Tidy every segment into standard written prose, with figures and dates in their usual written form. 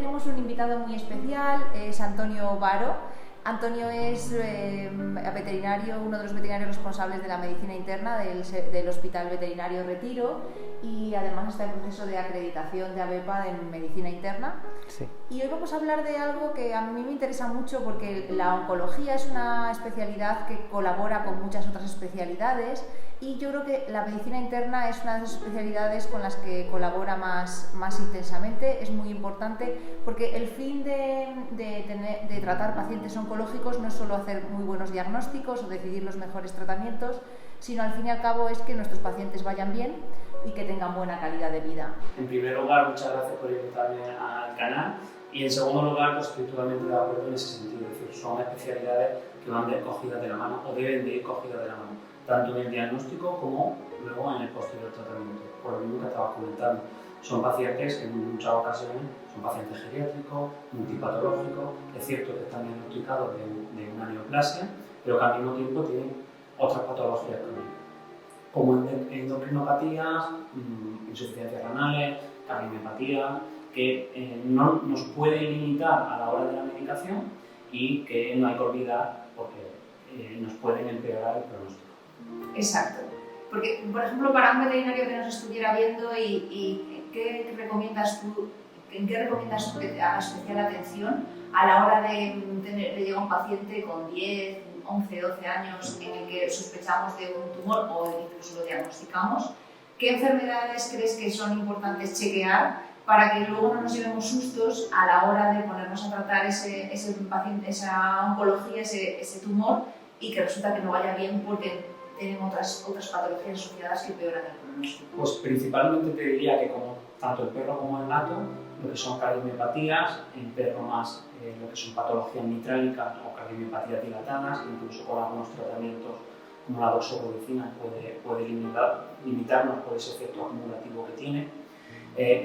tenemos un invitado muy especial, es Antonio Varo. Antonio es veterinario, uno de los veterinarios responsables de la medicina interna del Hospital Veterinario Retiro, y además está en proceso de acreditación de ABEPA en medicina interna. Sí. Y hoy vamos a hablar de algo que a mí me interesa mucho porque la oncología es una especialidad que colabora con muchas otras especialidades, y yo creo que la medicina interna es una de las especialidades con las que colabora más intensamente. Es muy importante porque el fin de tratar pacientes oncológicos no es solo hacer muy buenos diagnósticos o decidir los mejores tratamientos, sino al fin y al cabo es que nuestros pacientes vayan bien y que tengan buena calidad de vida. En primer lugar, muchas gracias por invitarme al canal, y en segundo lugar, pues estoy totalmente de acuerdo en ese sentido. Es decir, son especialidades que van de ir cogidas de la mano o deben de ir cogidas de la mano, tanto en el diagnóstico como luego en el posterior tratamiento. Por lo mismo que estabas comentando, son pacientes que en muchas ocasiones son pacientes geriátricos, multipatológicos. Es cierto que están diagnosticados de una neoplasia, pero que al mismo tiempo tienen otras patologías crónicas, como endocrinopatías, insuficiencias renales, cardiomiopatías, que no nos pueden limitar a la hora de la medicación y que no hay que olvidar porque nos pueden empeorar el pronóstico. Exacto. Porque, por ejemplo, para un veterinario que nos estuviera viendo, ¿en qué recomiendas tú que haga especial atención a la hora de llegar un paciente con 10, 11, 12 años en el que sospechamos de un tumor o incluso lo diagnosticamos? ¿Qué enfermedades crees que son importantes chequear para que luego no nos llevemos sustos a la hora de ponernos a tratar ese paciente, esa oncología, ese tumor, y que resulta que no vaya bien porque tienen otras patologías asociadas que empeoran el pronóstico? Pues principalmente te diría que como tanto el perro como el gato, lo que son cardiomiopatías, en perro más lo que son patologías mitrálicas o cardiomiopatías dilatadas, incluso con algunos tratamientos como la doxorubicina puede limitarnos por ese efecto acumulativo que tiene.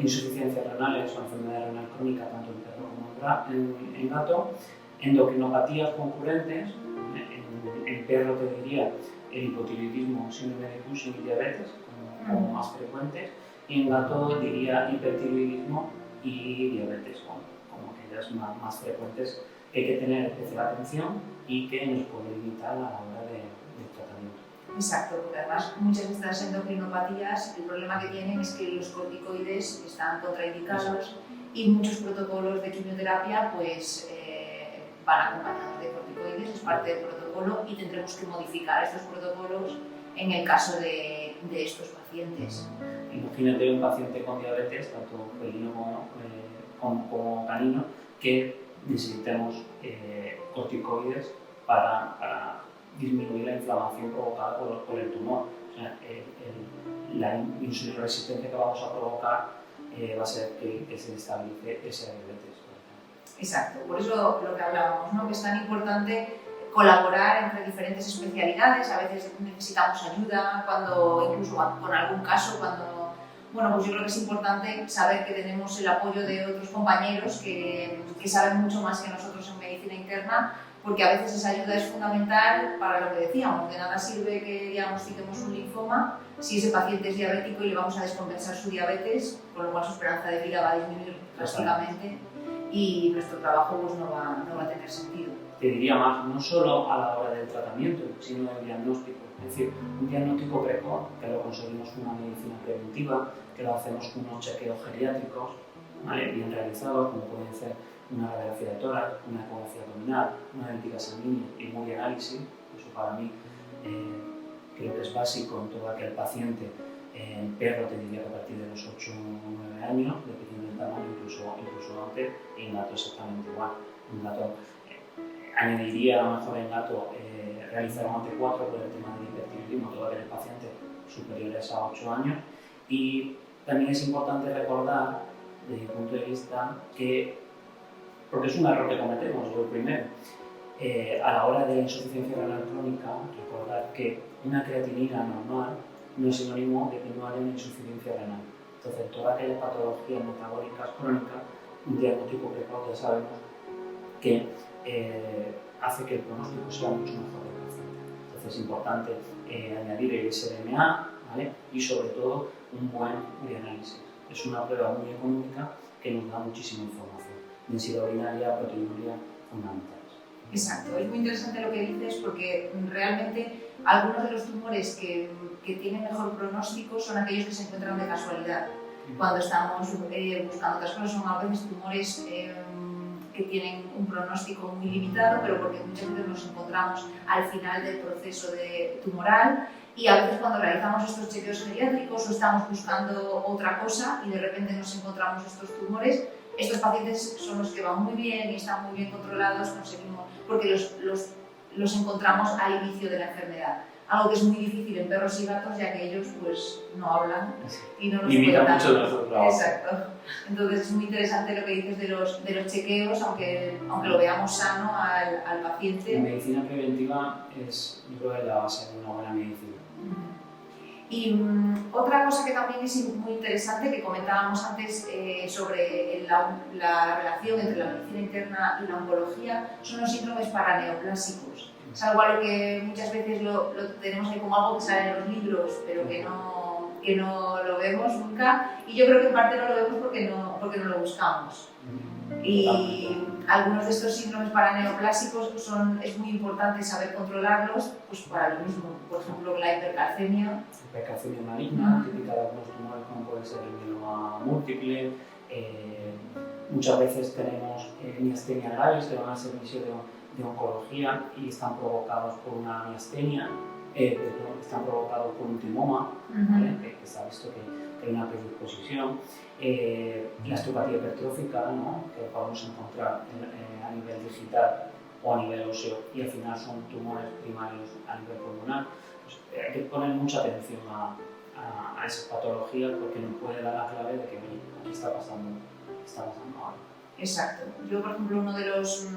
Insuficiencias renales o enfermedad renal crónica tanto en perro como en gato. Endocrinopatías concurrentes, en perro te diría el hipotiroidismo, síndrome de Cushing y diabetes como más frecuentes, y en gato diría hipertiroidismo y diabetes como aquellas más frecuentes que hay que tener especial atención y que nos puede limitar a la hora del tratamiento. Exacto, porque además muchas de estas endocrinopatías el problema que tienen es que los corticoides están contraindicados y muchos protocolos de quimioterapia pues van acompañados de corticoides, es parte del protocolo, y tendremos que modificar estos protocolos en el caso de estos pacientes. Imagínate un paciente con diabetes, tanto felino como canino, que necesitemos corticoides para disminuir la inflamación provocada por el tumor. O sea, la insulinoresistencia que vamos a provocar va a ser que se estabilice ese diabetes. Exacto, por eso lo que hablábamos, ¿no? Que es tan importante colaborar entre diferentes especialidades. A veces necesitamos ayuda, incluso con algún caso, bueno, pues yo creo que es importante saber que tenemos el apoyo de otros compañeros que saben mucho más que nosotros en medicina interna, porque a veces esa ayuda es fundamental para lo que decíamos. De nada sirve que diagnostiquemos un linfoma si ese paciente es diabético y le vamos a descompensar su diabetes, con lo cual su esperanza de vida va a disminuir drásticamente y nuestro trabajo pues, no va a tener sentido. Te diría más, no solo a la hora del tratamiento, sino del diagnóstico. Es decir, un diagnóstico precoz, que lo conseguimos con una medicina preventiva, que lo hacemos con unos chequeos geriátricos, ¿vale? Bien realizados, como pueden ser una radiografía de tórax, una ecografía abdominal, una analítica sanguínea y un análisis. Eso para mí creo que es básico en todo aquel paciente. En perro te diría que a partir de los 8 o 9 años, dependiendo del tamaño, incluso antes, y en gato exactamente igual. En gato añadiría a lo mejor en gato realizar un ante 4 por el tema del hipertiroidismo, todo aquel paciente superiores a 8 años. Y también es importante recordar, desde mi punto de vista, que, porque es un error que cometemos, yo el primero, a la hora de la insuficiencia renal crónica, recordar que una creatinina normal no es sinónimo de que no haya una insuficiencia renal. Entonces, todas aquellas patologías metabólicas crónicas, un diagnóstico precoz ya sabemos que hace que el pronóstico sea mucho mejor del paciente. Entonces, es importante añadir el SDMA, ¿vale? Y sobre todo un buen análisis. Es una prueba muy económica que nos da muchísima información. densidad urinaria, proteinuria fundamentales. Exacto, es muy interesante lo que dices porque realmente algunos de los tumores que tienen mejor pronóstico son aquellos que se encuentran de casualidad. Cuando estamos buscando otras cosas son a veces tumores que tienen un pronóstico muy limitado, pero porque muchas veces nos encontramos al final del proceso tumoral y a veces cuando realizamos estos chequeos geriátricos o estamos buscando otra cosa y de repente nos encontramos estos tumores, estos pacientes son los que van muy bien y están muy bien controlados, porque los encontramos al inicio de la enfermedad. Algo que es muy difícil en perros y gatos, ya que ellos pues no hablan y no nos limita cuentan. Mucho de nuestro trabajo. Exacto. Entonces es muy interesante lo que dices de los chequeos, aunque lo veamos sano al paciente. La medicina preventiva es, yo creo, la base de una buena medicina. Y otra cosa que también es muy interesante, que comentábamos antes sobre la relación entre la medicina interna y la oncología, son los síndromes paraneoplásicos. Es algo a lo que muchas veces lo tenemos ahí como algo que sale en los libros, pero que no lo vemos nunca. Y yo creo que en parte no lo vemos porque no lo buscamos. Y algunos de estos síndromes paraneoplásicos es muy importante saber controlarlos pues para lo mismo. Por ejemplo, la hipercalcemia. Hipercalcemia maligna, típica de algunos tumores como puede ser el mieloma múltiple. Muchas veces tenemos miastenia graves que van al servicio de oncología y están provocados por una miastenia, están provocados por un timoma, ¿vale? Que se ha visto que hay una predisposición. La osteopatía hipertrófica, ¿no? Que podemos encontrar a nivel digital o a nivel óseo y al final son tumores primarios a nivel pulmonar. Pues, hay que poner mucha atención a esas patologías porque nos puede dar la clave de que aquí está pasando ahora. Exacto. Yo, por ejemplo, uno de los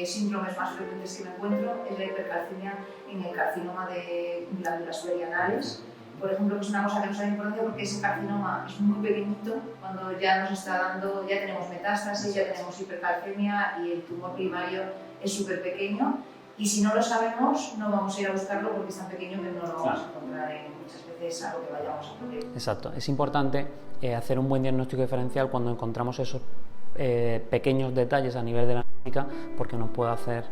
síndromes más frecuentes que me encuentro es la hipercalcemia en el carcinoma de glándulas suprarrenales. Por ejemplo, que es una cosa que nos da importancia porque ese carcinoma es muy pequeñito, cuando ya nos está dando, ya tenemos metástasis, ya tenemos hipercalcemia y el tumor primario es súper pequeño. Y si no lo sabemos, no vamos a ir a buscarlo porque es tan pequeño que no lo vamos a encontrar muchas veces a lo que vayamos a poner. Exacto, es importante hacer un buen diagnóstico diferencial cuando encontramos esos pequeños detalles a nivel de la analítica porque nos puede hacer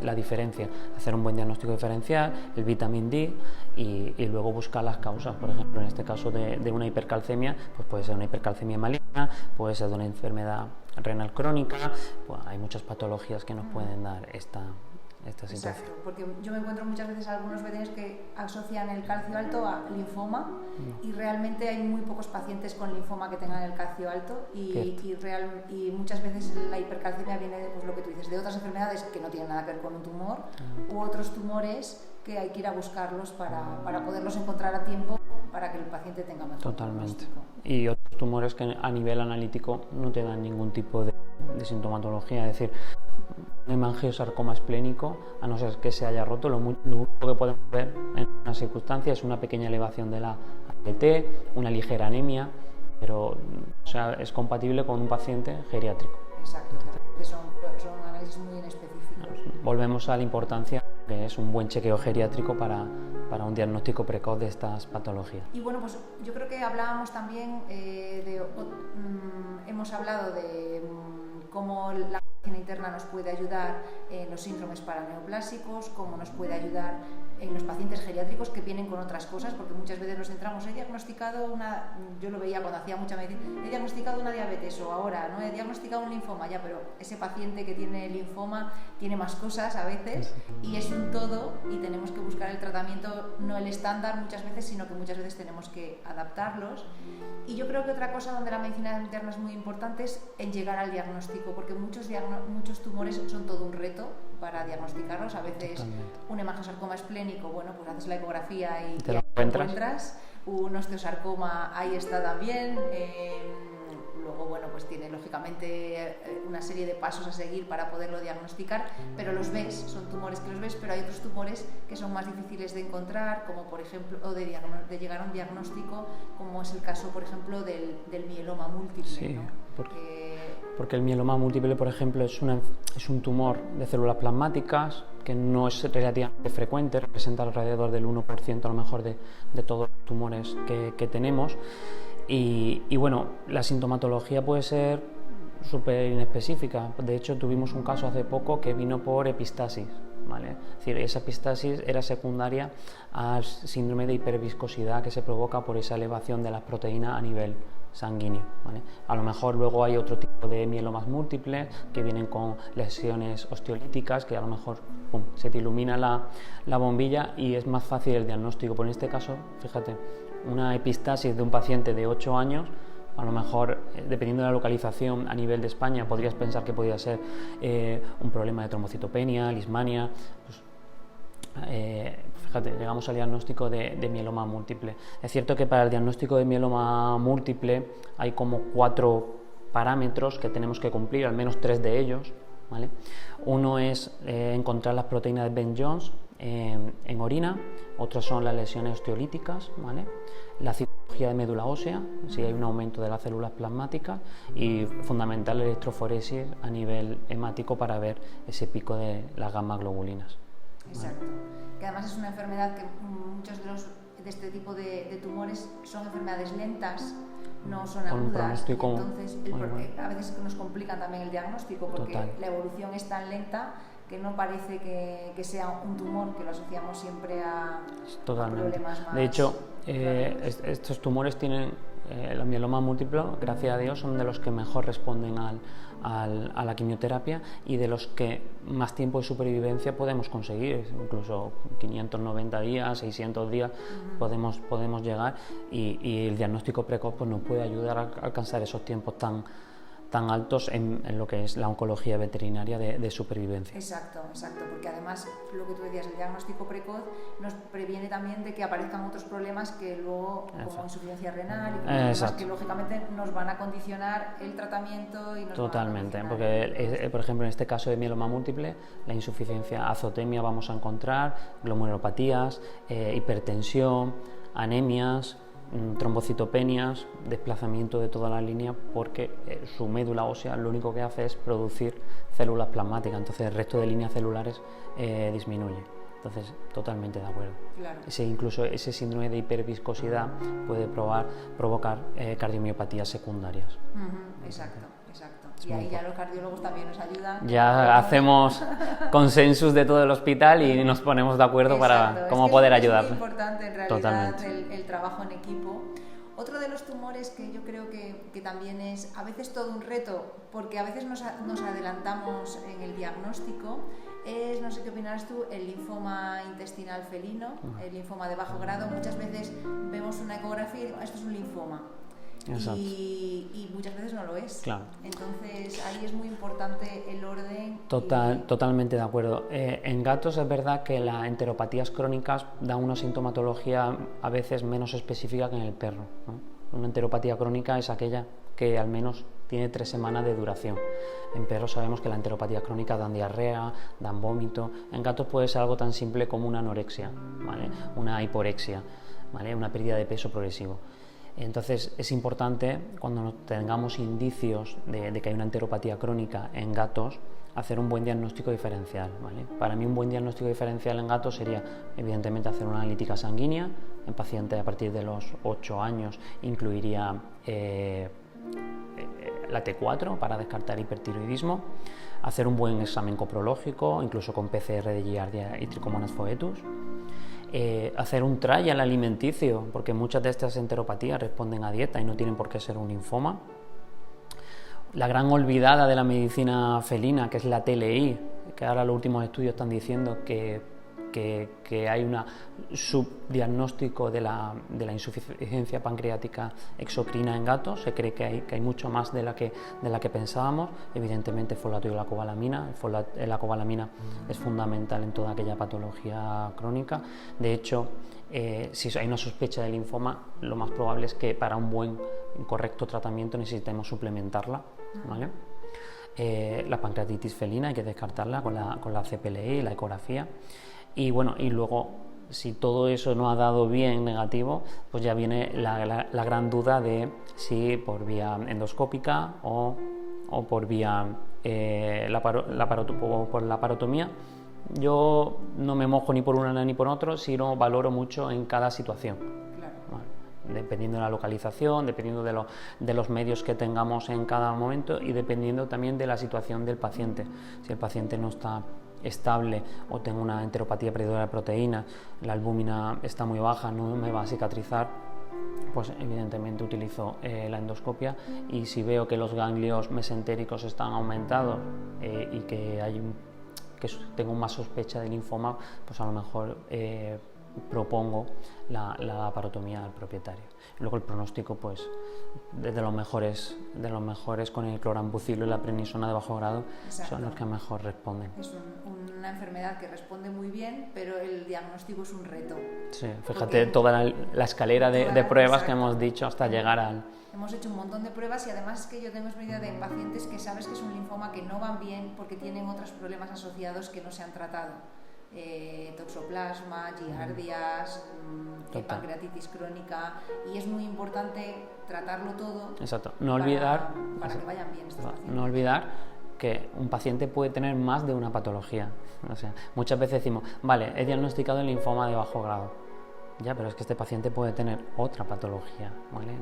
la diferencia. Hacer un buen diagnóstico diferencial, el vitamin D y luego buscar las causas. Por ejemplo, en este caso de una hipercalcemia, pues puede ser una hipercalcemia maligna, puede ser de una enfermedad renal crónica, pues hay muchas patologías que nos pueden dar esta situación. Exacto, porque yo me encuentro muchas veces a algunos veterinarios que asocian el calcio alto a linfoma y realmente hay muy pocos pacientes con linfoma que tengan el calcio alto y muchas veces la hipercalcemia viene de pues, lo que tú dices, de otras enfermedades que no tienen nada que ver con un tumor u otros tumores que hay que ir a buscarlos para poderlos encontrar a tiempo para que el paciente tenga mejor pronóstico. Y otros tumores que a nivel analítico no te dan ningún tipo de sintomatología, es decir, un hemangiosarcoma esplénico, a no ser que se haya roto, lo único que podemos ver en una circunstancia es una pequeña elevación de la ALT, una ligera anemia, pero es compatible con un paciente geriátrico. Exacto, son análisis muy específicos. Volvemos a la importancia que es un buen chequeo geriátrico para un diagnóstico precoz de estas patologías. Y bueno, pues yo creo que hablábamos también hemos hablado de cómo la medicina interna nos puede ayudar en los síndromes paraneoplásicos, cómo nos puede ayudar en los pacientes geriátricos que vienen con otras cosas, porque muchas veces nos centramos, he diagnosticado yo lo veía cuando hacía mucha medicina, he diagnosticado una diabetes o ahora, no he diagnosticado un linfoma, ya, pero ese paciente que tiene linfoma tiene más cosas a veces y es un todo y tenemos que buscar el tratamiento, no el estándar muchas veces, sino que muchas veces tenemos que adaptarlos. Y yo creo que otra cosa donde la medicina interna es muy importante es en llegar al diagnóstico, porque muchos tumores son todo un reto para diagnosticarlos. A veces un hemangiosarcoma esplénico, bueno, pues haces la ecografía y te lo encuentras. Un osteosarcoma ahí está también. Luego, bueno, pues tiene lógicamente una serie de pasos a seguir para poderlo diagnosticar, pero los ves, son tumores que los ves, pero hay otros tumores que son más difíciles de encontrar, como por ejemplo, o de llegar a un diagnóstico, como es el caso, por ejemplo, del mieloma múltiple. Sí, ¿no? Porque el mieloma múltiple, por ejemplo, es un tumor de células plasmáticas que no es relativamente frecuente, representa alrededor del 1% a lo mejor de todos los tumores que tenemos. Y bueno, la sintomatología puede ser súper inespecífica. De hecho, tuvimos un caso hace poco que vino por epistasis, ¿vale? Es decir, esa epistasis era secundaria al síndrome de hiperviscosidad que se provoca por esa elevación de las proteínas a nivel sanguíneo, ¿vale? A lo mejor luego hay otro tipo de mielomas múltiples que vienen con lesiones osteolíticas, que a lo mejor pum, se te ilumina la bombilla y es más fácil el diagnóstico. Pero en este caso, fíjate, una epistasis de un paciente de 8 años, a lo mejor, dependiendo de la localización a nivel de España, podrías pensar que podría ser un problema de trombocitopenia, lismania. Pues, fíjate, llegamos al diagnóstico de mieloma múltiple. Es cierto que para el diagnóstico de mieloma múltiple hay como 4 parámetros que tenemos que cumplir, al menos 3 de ellos, ¿vale? Uno es encontrar las proteínas de Ben-Jones en orina, otros son las lesiones osteolíticas, ¿vale? La citología de médula ósea, si hay un aumento de las células plasmáticas, y fundamental la electroforesis a nivel hemático para ver ese pico de las gamma-globulinas. Exacto, que además es una enfermedad que muchos de este tipo de tumores son enfermedades lentas, no son agudas, y entonces a veces nos complican también el diagnóstico porque la evolución es tan lenta que no parece que sea un tumor, que lo asociamos siempre a problemas más. De hecho, estos tumores tienen, los mielomas múltiples, gracias a Dios, son de los que mejor responden a la quimioterapia y de los que más tiempo de supervivencia podemos conseguir, incluso 590 días, 600 días podemos llegar, y el diagnóstico precoz pues, nos puede ayudar a alcanzar esos tiempos tan altos en lo que es la oncología veterinaria de supervivencia. Exacto, porque además lo que tú decías, el diagnóstico precoz nos previene también de que aparezcan otros problemas que luego, como insuficiencia renal, y problemas que lógicamente nos van a condicionar el tratamiento y nos Totalmente, van a porque por ejemplo en este caso de mieloma múltiple, la insuficiencia azotemia vamos a encontrar, glomerulopatías, hipertensión, anemias, trombocitopenias, desplazamiento de toda la línea, porque su médula ósea lo único que hace es producir células plasmáticas, entonces el resto de líneas celulares disminuye. Entonces, totalmente de acuerdo. Claro. Incluso ese síndrome de hiperviscosidad puede provocar cardiomiopatías secundarias. Exacto. Y ahí ya los cardiólogos también nos ayudan. Ya hacemos consensus de todo el hospital y nos ponemos de acuerdo para cómo poder ayudar. Es muy importante en realidad el trabajo en equipo. Otro de los tumores que yo creo que también es a veces todo un reto, porque a veces nos adelantamos en el diagnóstico, es, no sé qué opinarás tú, el linfoma intestinal felino, el linfoma de bajo grado. Muchas veces vemos una ecografía y digo, esto es un linfoma. Y muchas veces no lo es. Claro. Entonces ahí es muy importante el orden. Totalmente de acuerdo. En gatos es verdad que las enteropatías crónicas dan una sintomatología a veces menos específica que en el perro, ¿no? Una enteropatía crónica es aquella que al menos tiene 3 semanas de duración. En perros sabemos que las enteropatías crónicas dan diarrea, dan vómito. En gatos puede ser algo tan simple como una anorexia, ¿vale? Una hiporexia, ¿vale? Una pérdida de peso progresivo. Entonces es importante, cuando tengamos indicios de que hay una enteropatía crónica en gatos, hacer un buen diagnóstico diferencial, ¿vale? Para mí un buen diagnóstico diferencial en gatos sería evidentemente hacer una analítica sanguínea en pacientes a partir de los 8 años, incluiría la T4 para descartar hipertiroidismo, hacer un buen examen coprológico, incluso con PCR de Giardia y Trichomonas foetus, hacer un trial alimenticio, porque muchas de estas enteropatías responden a dieta y no tienen por qué ser un linfoma. La gran olvidada de la medicina felina, que es la TLI, que ahora los últimos estudios están diciendo que hay un subdiagnóstico de la insuficiencia pancreática exocrina en gatos. Se cree que hay mucho más de la que pensábamos. Evidentemente folato y la cobalamina. La cobalamina es fundamental en toda aquella patología crónica. De hecho, si hay una sospecha de linfoma, lo más probable es que para un buen correcto tratamiento necesitemos suplementarla, ¿vale? La pancreatitis felina hay que descartarla con la CPLI, la ecografía. Y bueno, y luego, si todo eso no ha dado bien negativo, pues ya viene la gran duda de si por vía endoscópica o por vía por la parotomía. Yo no me mojo ni por una ni por otro, sino valoro mucho en cada situación. Claro. Vale. dependiendo de la localización, dependiendo de los medios que tengamos en cada momento y dependiendo también de la situación del paciente. Si el paciente no está estable o tengo una enteropatía peridural de proteína, la albúmina está muy baja, no me va a cicatrizar, pues evidentemente utilizo la endoscopia, y si veo que los ganglios mesentéricos están aumentados y que tengo más sospecha de linfoma, pues a lo mejor propongo la laparotomía al propietario. Luego el pronóstico, pues de los mejores con el clorambucilo y la prednisona de bajo grado. Exacto. Son los que mejor responden. Es una enfermedad que responde muy bien, pero el diagnóstico es un reto. Sí, fíjate toda la escalera de pruebas que hemos dicho hasta llegar al... Hemos hecho un montón de pruebas y además que yo tengo experiencia de pacientes que sabes que es un linfoma que no van bien porque tienen otros problemas asociados que no se han tratado. Toxoplasma, giardias, pancreatitis crónica, y es muy importante tratarlo todo. Exacto. Para que vayan bien estos pacientes. No olvidar que un paciente puede tener más de una patología. O sea, muchas veces decimos, vale, he diagnosticado el linfoma de bajo grado. Ya, pero es que este paciente puede tener otra patología, ¿vale?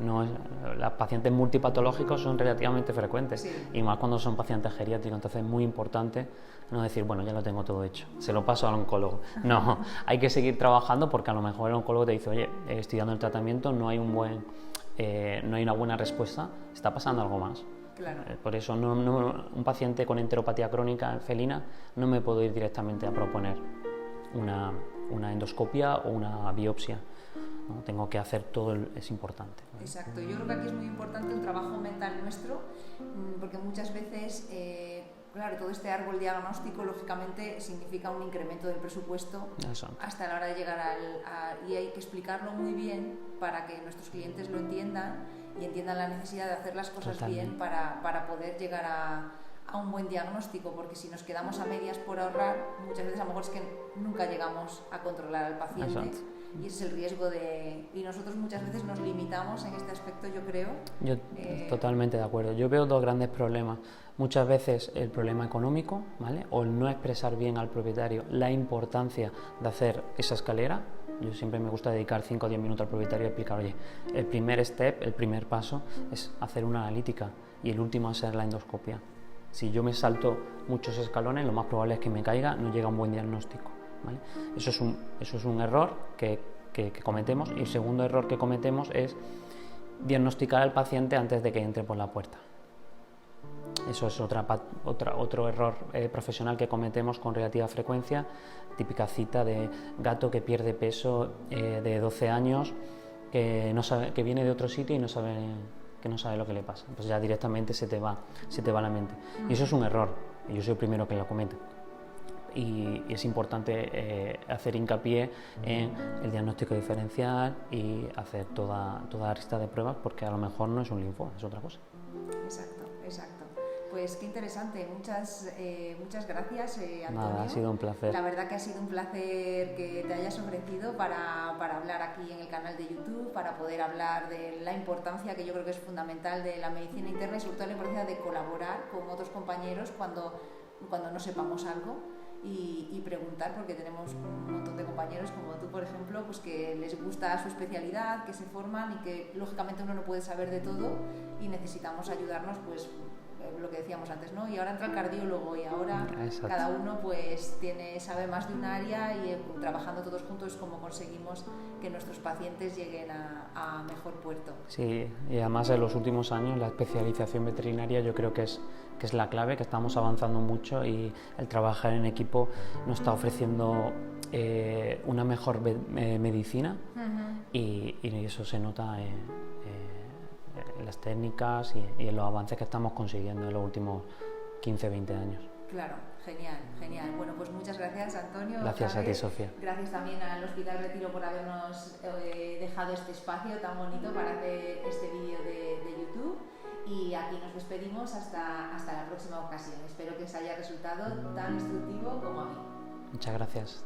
Los pacientes multipatológicos son relativamente frecuentes, sí. Y más cuando son pacientes geriátricos, entonces es muy importante no decir, bueno, ya lo tengo todo hecho, se lo paso al oncólogo. No, hay que seguir trabajando porque a lo mejor el oncólogo te dice, oye, estoy dando el tratamiento, no hay una buena respuesta, está pasando algo más. Claro. Por eso un paciente con enteropatía crónica felina no me puedo ir directamente a proponer una endoscopia o una biopsia, ¿no? Tengo que hacer todo, es importante. Exacto, yo creo que aquí es muy importante un trabajo mental nuestro, porque muchas veces, claro, todo este árbol diagnóstico lógicamente significa un incremento del presupuesto. Exacto. Hasta la hora de llegar y hay que explicarlo muy bien para que nuestros clientes lo entiendan y entiendan la necesidad de hacer las cosas Totalmente. Bien para poder llegar a un buen diagnóstico, porque si nos quedamos a medias por ahorrar, muchas veces a lo mejor es que nunca llegamos a controlar al paciente. Exacto. Y ese es el riesgo y nosotros muchas veces nos limitamos en este aspecto, yo creo. Yo totalmente de acuerdo. Yo veo dos grandes problemas. Muchas veces el problema económico, ¿vale? O el no expresar bien al propietario la importancia de hacer esa escalera. Yo siempre me gusta dedicar 5 o 10 minutos al propietario y explicar, oye, el primer step, el primer paso es hacer una analítica y el último es hacer la endoscopia. Si yo me salto muchos escalones, lo más probable es que me caiga, no llega a un buen diagnóstico, ¿vale? Eso es un error que cometemos, y el segundo error que cometemos es diagnosticar al paciente antes de que entre por la puerta. Eso es otro error profesional que cometemos con relativa frecuencia, típica cita de gato que pierde peso de 12 años, que viene de otro sitio y no sabe lo que le pasa, pues ya directamente se te va la mente. Y eso es un error, y yo soy el primero que lo comete. Y es importante hacer hincapié en el diagnóstico diferencial y hacer toda la lista de pruebas, porque a lo mejor no es un linfoma, es otra cosa. Exacto. Pues qué interesante, muchas gracias, Antonio. Nada, ha sido un placer. La verdad que ha sido un placer que te hayas ofrecido para hablar aquí en el canal de YouTube, para poder hablar de la importancia, que yo creo que es fundamental, de la medicina interna y sobre todo la importancia de colaborar con otros compañeros cuando no sepamos algo y preguntar, porque tenemos un montón de compañeros como tú, por ejemplo, pues que les gusta su especialidad, que se forman y que lógicamente uno no puede saber de todo y necesitamos ayudarnos, pues lo que decíamos antes, ¿no? Y ahora entra el cardiólogo y ahora Exacto. Cada uno pues sabe más de un área y trabajando todos juntos es como conseguimos que nuestros pacientes lleguen a mejor puerto. Sí, y además en los últimos años la especialización veterinaria yo creo que es la clave, que estamos avanzando mucho y el trabajar en equipo nos está ofreciendo una mejor medicina. Uh-huh. y eso se nota en las técnicas y en los avances que estamos consiguiendo en los últimos 15-20 años. Claro, genial. Bueno, pues muchas gracias, Antonio. Gracias a ti, Sofía. Gracias también al Hospital Retiro por habernos dejado este espacio tan bonito para hacer este vídeo de YouTube. Y aquí nos despedimos hasta la próxima ocasión. Espero que os haya resultado tan instructivo como a mí. Muchas gracias.